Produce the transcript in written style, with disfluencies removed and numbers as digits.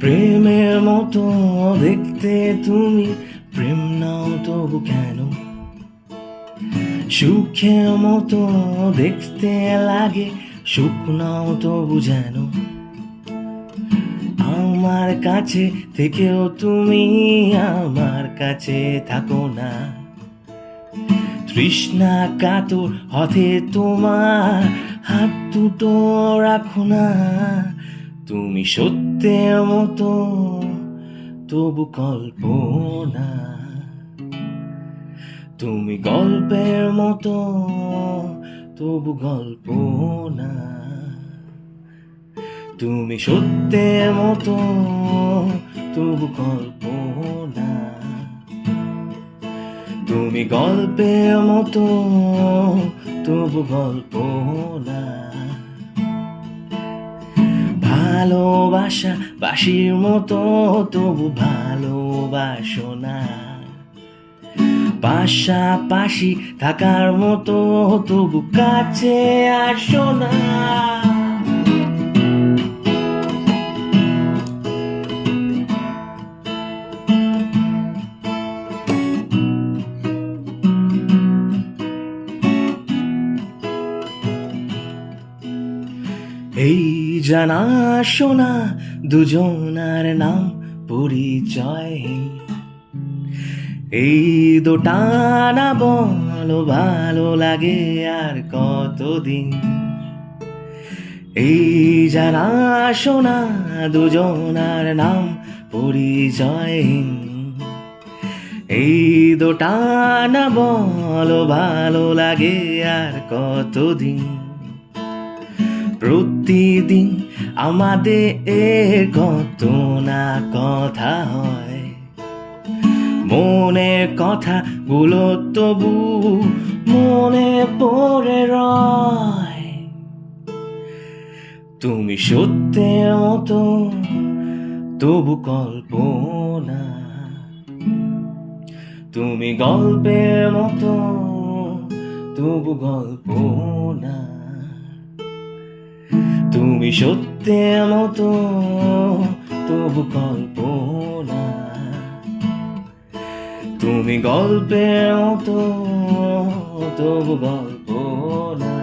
প্রেমের মতো দেখতে তুমি, প্রেম নাও তবু কেন? সুখের মতো দেখতে লাগে, সুখ নাও তবু যেন। আমার কাছে থেকেও তুমি আমার কাছে থাকো না। তৃষ্ণা কাতর হতে তোমার হাত দুটো রাখো না। তুমি সত্যের মতো তবু কল্পনা, তুমি গল্পের মতো তবু গল্প না। তুমি সত্যের মতো তবু কল্পনা, তুমি গল্পের মতো তবু গল্প না। ভালোবাসা বাসির মতো তবু ভালোবাসো না। পাশাপাশি থাকার মতো তবু কাছে আসো না। এই জানা শোনা দুজনার নাম পরিচয়, এই দোটানা বলো ভালো লাগে আর কতদিন। এই জানা শোনা দুজনার নাম পরিচয়, এই দোটানা বলো ভালো লাগে আর কতদিন। প্রতিদিন আমাদের কত না কথা হয়, মনের কথাগুলো তবু মনে পড়ে রয়। তুমি সত্যের মতো তবু কল্পনা, তুমি গল্পের মতো তবু গল্প না। তুমি সত্যের মতো তবু কল্পনা, তুমি গল্পের মতো তবু গল্প না।